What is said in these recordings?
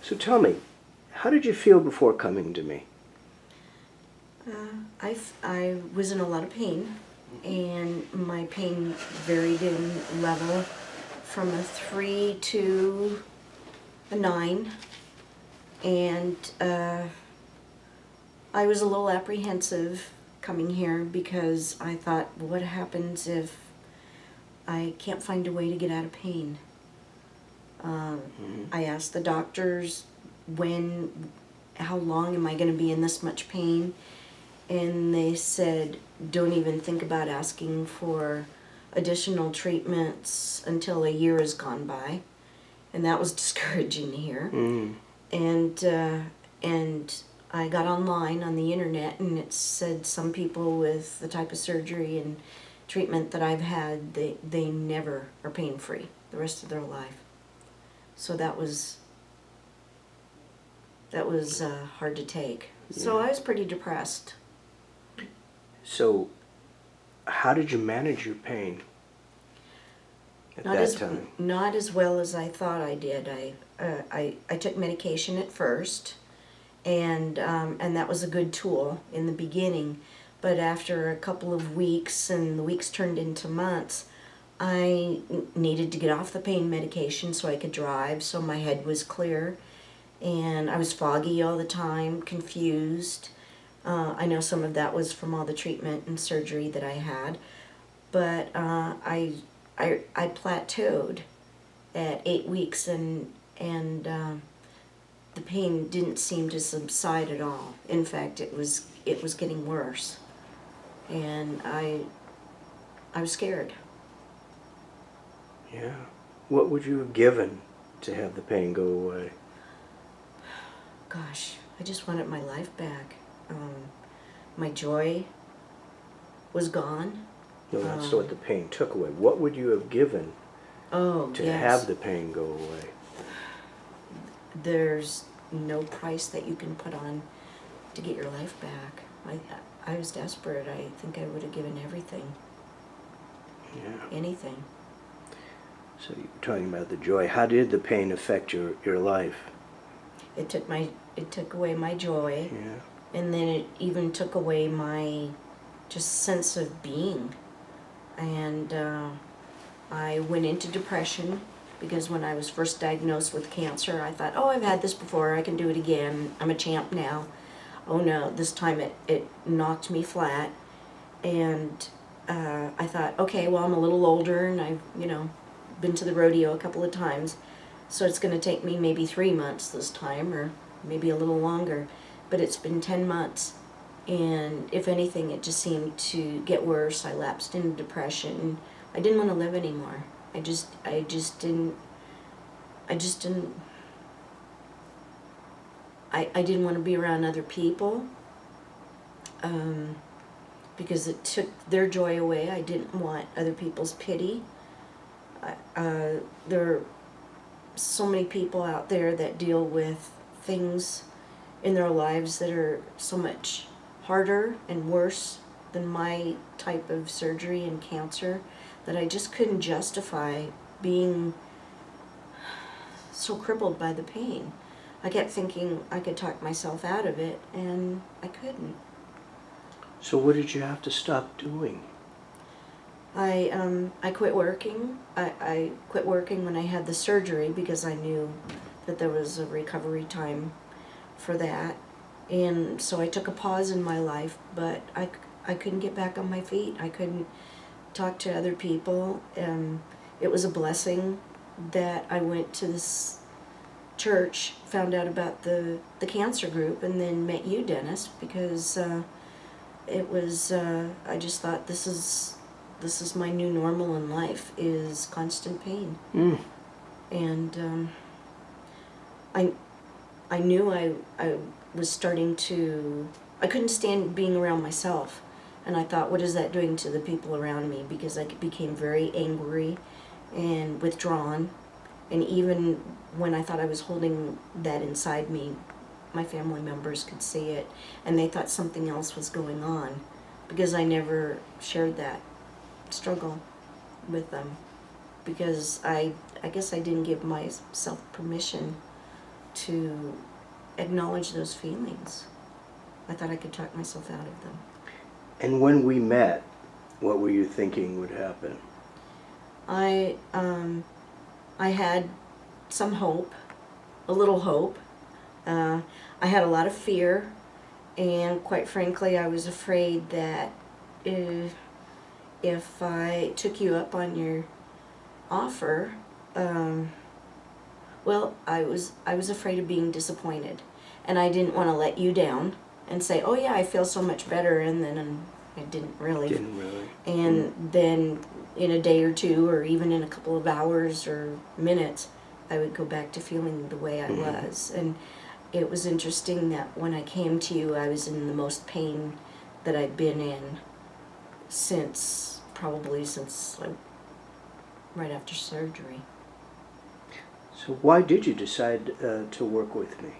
So tell me, how did you feel before coming to me? I was in a lot of pain, and my pain varied in level from a 3 to a 9, and I was a little apprehensive coming here because I thought, what happens if I can't find a way to get out of pain? I asked the doctors how long am I going to be in this much pain? And they said, don't even think about asking for additional treatments until a year has gone by. And that was discouraging to hear. And I got online on the internet, and it said some people with the type of surgery and treatment that I've had, they never are pain-free the rest of their life. So that was hard to take. Yeah. So I was pretty depressed. So how did you manage your pain at that time? Not as well as I thought I did. I took medication at first, and that was a good tool in the beginning. But after a couple of weeks, and the weeks turned into months, I needed to get off the pain medication so I could drive, so my head was clear. And I was foggy all the time, confused. I know some of that was from all the treatment and surgery that I had, but I plateaued at 8 weeks, and the pain didn't seem to subside at all. In fact, it was getting worse, and I was scared. Yeah. What would you have given to have the pain go away? Gosh, I just wanted my life back. My joy was gone. No, that's what the pain took away. What would you have given to have the pain go away? There's no price that you can put on to get your life back. I was desperate. I think I would have given everything. Yeah. Anything. So you were talking about the joy. How did the pain affect your life? It took away my joy. Yeah. And then it even took away my just sense of being. And I went into depression because when I was first diagnosed with cancer, I thought, oh, I've had this before, I can do it again, I'm a champ now. Oh no, this time it knocked me flat. And I thought, okay, well, I'm a little older, and I've, been to the rodeo a couple of times, so it's going to take me maybe 3 months this time, or maybe a little longer. But it's been 10 months, and if anything, it just seemed to get worse. I lapsed into depression. I didn't want to live anymore. I didn't want to be around other people, because it took their joy away. I didn't want other people's pity. There are so many people out there that deal with things in their lives that are so much harder and worse than my type of surgery and cancer, that I just couldn't justify being so crippled by the pain. I kept thinking I could talk myself out of it, and I couldn't. So what did you have to stop doing? I quit working. I quit working when I had the surgery because I knew that there was a recovery time for that. And so I took a pause in my life, but I couldn't get back on my feet. I couldn't talk to other people. It was a blessing that I went to this church, found out about the cancer group, and then met you, Dennis, because it was, I just thought this is my new normal in life, is constant pain. And I knew I was starting to, I couldn't stand being around myself. And I thought, what is that doing to the people around me? Because I became very angry and withdrawn. And even when I thought I was holding that inside me, my family members could see it. And they thought something else was going on, because I never shared that struggle with them. Because I guess I didn't give myself permission to acknowledge those feelings. I thought I could talk myself out of them. And when we met, what were you thinking would happen? I had some hope, a little hope. I had a lot of fear, and quite frankly, I was afraid that if I took you up on your offer, well, I was afraid of being disappointed, and I didn't want to let you down and say, "Oh yeah, I feel so much better," and then I didn't really. And then in a day or two, or even in a couple of hours or minutes, I would go back to feeling the way I was. And it was interesting that when I came to you, I was in the most pain that I'd been in probably since right after surgery. So why did you decide to work with me?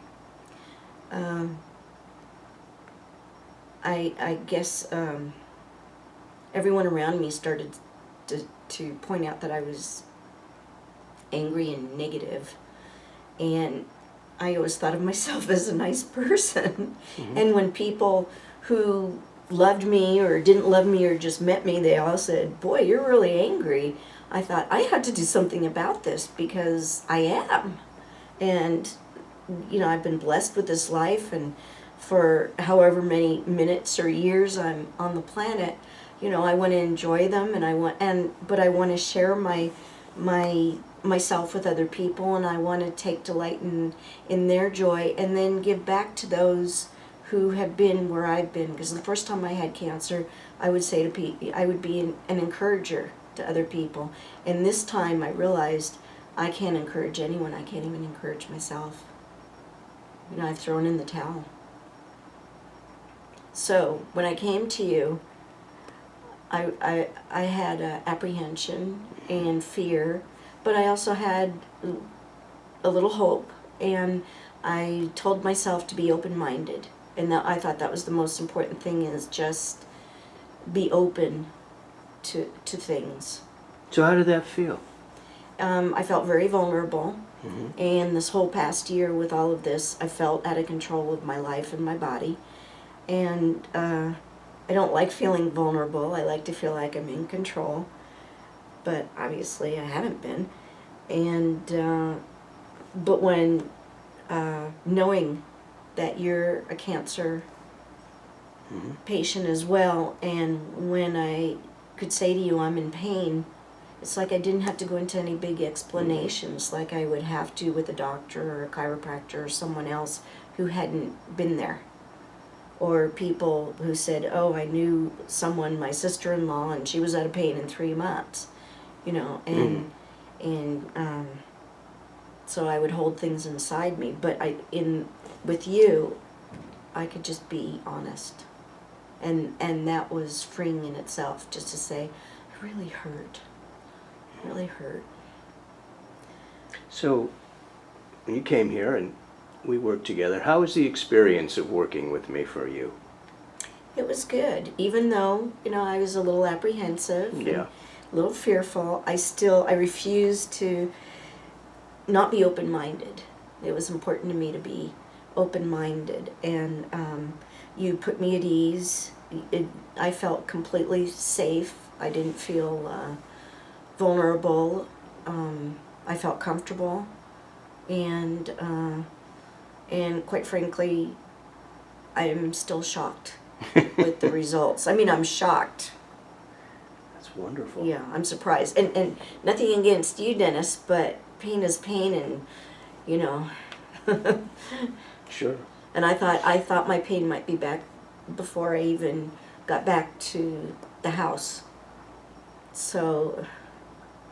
I guess everyone around me started to point out that I was angry and negative, and I always thought of myself as a nice person. And when people who loved me or didn't love me or just met me, they all said, "Boy, you're really angry." I thought I had to do something about this because I am. And I've been blessed with this life, and for however many minutes or years I'm on the planet, I want to enjoy them, but I want to share myself with other people, and I want to take delight in their joy, and then give back to those who have been where I've been. Because the first time I had cancer, I would say to people, I would be an encourager to other people, and this time I realized I can't encourage anyone. I can't even encourage myself. I've thrown in the towel. So when I came to you, I had apprehension and fear, but I also had a little hope, and I told myself to be open-minded, and I thought that was the most important thing, is just be open to things. So how did that feel? I felt very vulnerable, and this whole past year with all of this, I felt out of control of my life and my body, and I don't like feeling vulnerable. I like to feel like I'm in control, but obviously I haven't been. And but when knowing that you're a cancer patient as well, and when I could say to you I'm in pain, it's like I didn't have to go into any big explanations like I would have to with a doctor or a chiropractor or someone else who hadn't been there. Or people who said, "Oh, I knew someone, my sister-in-law, and she was out of pain in 3 months," and so I would hold things inside me. But with you, I could just be honest, and that was freeing in itself, just to say, "I really hurt, really hurt." So when you came here and we worked together, how was the experience of working with me for you? It was good, even though I was a little apprehensive, and a little fearful. I refused to not be open-minded. It was important to me to be open-minded, and you put me at ease. I felt completely safe. I didn't feel vulnerable. I felt comfortable, and quite frankly, I'm still shocked with the results. I mean, I'm shocked. That's wonderful. Yeah, I'm surprised. And nothing against you, Dennis, but pain is pain, and Sure. And I thought my pain might be back before I even got back to the house. So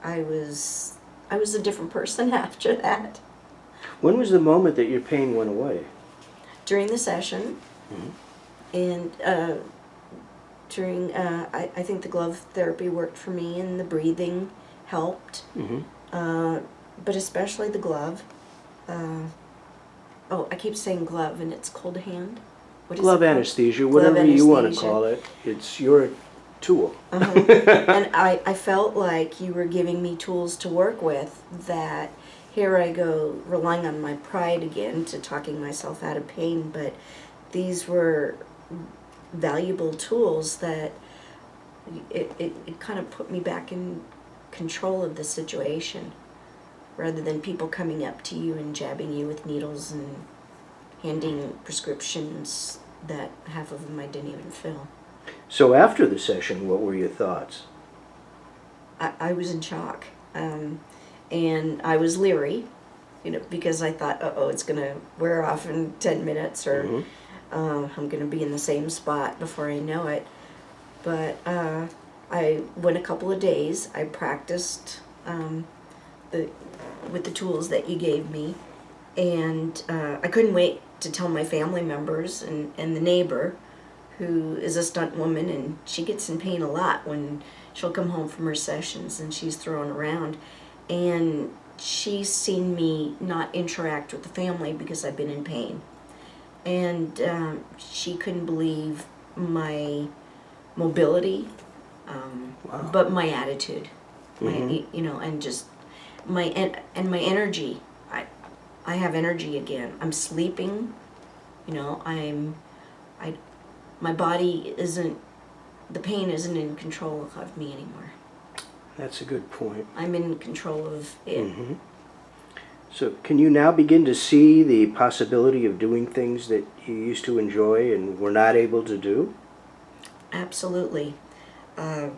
I was a different person after that. When was the moment that your pain went away? During the session, and during I think the glove therapy worked for me, and the breathing helped, but especially the glove. I keep saying glove, and it's cold hand. What is Glove it called? anesthesia, whatever you want to call it. It's your tool. And I felt like you were giving me tools to work with that, here I go relying on my pride again to talking myself out of pain, but these were valuable tools that it kind of put me back in control of the situation, rather than people coming up to you and jabbing you with needles and handing prescriptions that half of them I didn't even fill. So after the session, what were your thoughts? I was in shock, and I was leery, because I thought, uh-oh, it's going to wear off in 10 minutes, or I'm going to be in the same spot before I know it. But I went a couple of days. I practiced with the tools that you gave me, and I couldn't wait to tell my family members and the neighbor, who is a stunt woman, and she gets in pain a lot when she'll come home from her sessions and she's thrown around, and she's seen me not interact with the family because I've been in pain, and she couldn't believe my mobility, Wow. but my attitude, and just my energy. I have energy again. I'm sleeping, my body isn't, the pain isn't in control of me anymore. That's a good point. I'm in control of it. So can you now begin to see the possibility of doing things that you used to enjoy and were not able to do? Absolutely. I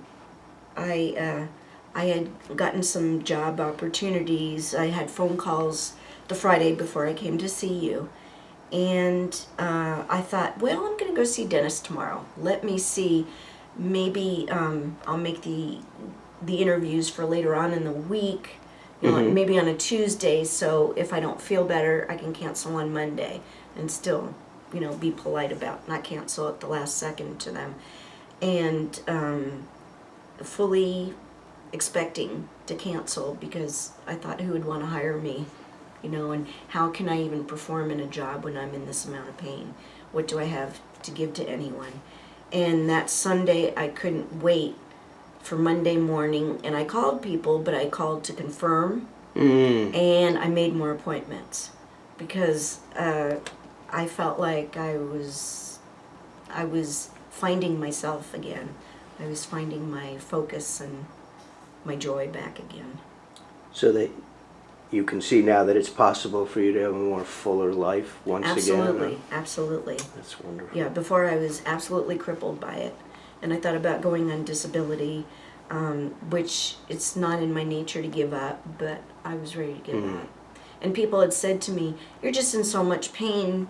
had gotten some job opportunities. I had phone calls the Friday before I came to see you. And I thought, well, I'm going to go see Dennis tomorrow. Let me see. Maybe I'll make the interviews for later on in the week, maybe on a Tuesday, so if I don't feel better, I can cancel on Monday and still, be polite about not cancel at the last second to them. And fully expecting to cancel, because I thought, who would want to hire me? And how can I even perform in a job when I'm in this amount of pain? What do I have to give to anyone? And that Sunday, I couldn't wait for Monday morning, and I called people, but I called to confirm, and I made more appointments, because I felt like I was finding myself again. I was finding my focus and my joy back again. So that you can see now that it's possible for you to have a more fuller life once again? Absolutely. That's wonderful. Yeah, before I was absolutely crippled by it. And I thought about going on disability, which it's not in my nature to give up, but I was ready to give up. And people had said to me, you're just in so much pain,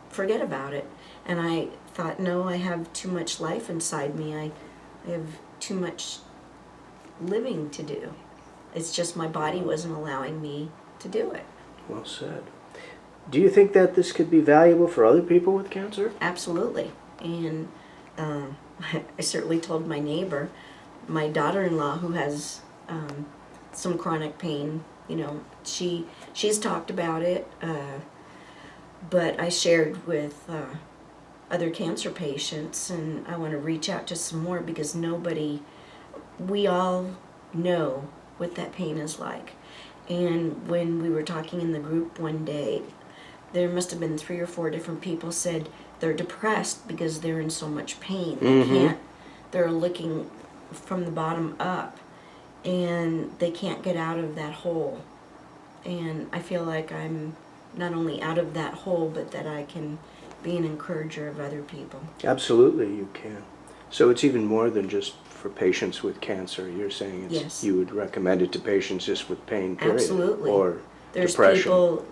forget about it. And I thought, no, I have too much life inside me. I have too much living to do. It's just my body wasn't allowing me to do it. Well said. Do you think that this could be valuable for other people with cancer? Absolutely. And I certainly told my neighbor, my daughter-in-law, who has some chronic pain, she's talked about it, but I shared with other cancer patients, and I want to reach out to some more, because we all know what that pain is like. And when we were talking in the group one day, there must have been 3 or 4 different people said they're depressed because they're in so much pain. They're looking from the bottom up, and they can't get out of that hole. And I feel like I'm not only out of that hole, but that I can be an encourager of other people. Absolutely, you can. So it's even more than just for patients with cancer. You're saying Yes. You would recommend it to patients just with pain, period? Absolutely. Or There's depression? people,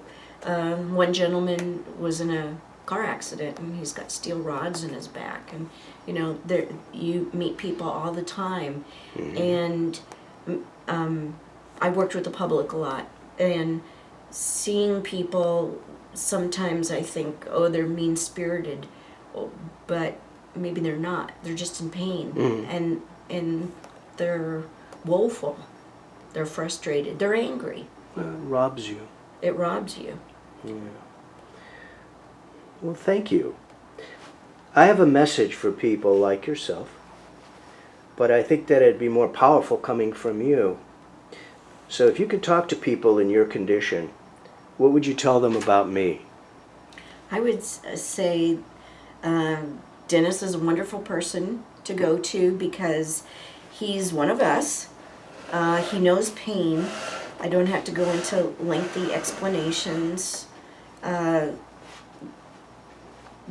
one gentleman was in a car accident, and he's got steel rods in his back, and you meet people all the time. And I worked with the public a lot, and seeing people, sometimes I think, oh, they're mean-spirited, but maybe they're not. They're just in pain, and they're woeful. They're frustrated. They're angry. It robs you. It robs you. Yeah. Well, thank you. I have a message for people like yourself, but I think that it'd be more powerful coming from you. So if you could talk to people in your condition, what would you tell them about me? I would say Dennis is a wonderful person to go to because he's one of us. He knows pain. I don't have to go into lengthy explanations.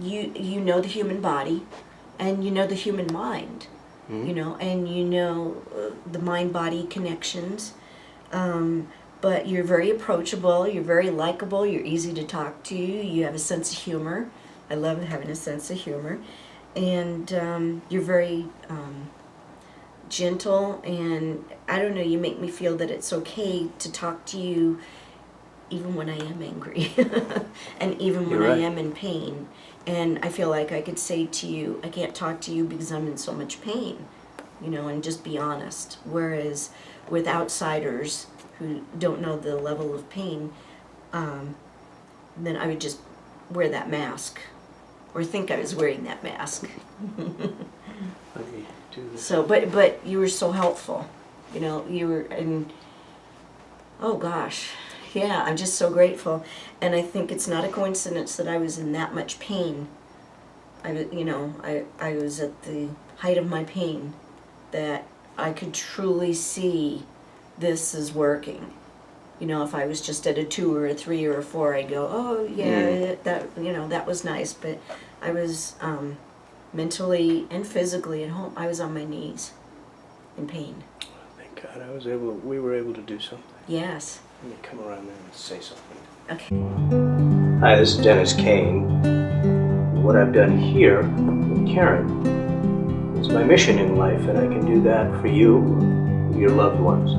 You know the human body, and you know the human mind, you know, and you know the mind-body connections. But you're very approachable, you're very likable, you're easy to talk to, you have a sense of humor. I love having a sense of humor. And you're very gentle, and I don't know, you make me feel that it's okay to talk to you even when I am angry and even when You're right. I am in pain. And I feel like I could say to you, I can't talk to you because I'm in so much pain, you know, and just be honest. Whereas with outsiders who don't know the level of pain, then I would just wear that mask or think I was wearing that mask. Let me do this. So, but you were so helpful, you know, you were, and oh gosh, yeah, I'm just so grateful. And I think it's not a coincidence that I was in that much pain. I was at the height of my pain, that I could truly see this is working. You know, if I was just at a 2 or a 3 or a 4, I'd go, oh yeah, that, you know, that was nice. But I was mentally and physically at home. I was on my knees in pain. Thank God we were able to do something. Yes. Let me come around there and say something. Okay. Hi, this is Dennis Kane. What I've done here with Karen is my mission in life, and I can do that for you, your loved ones.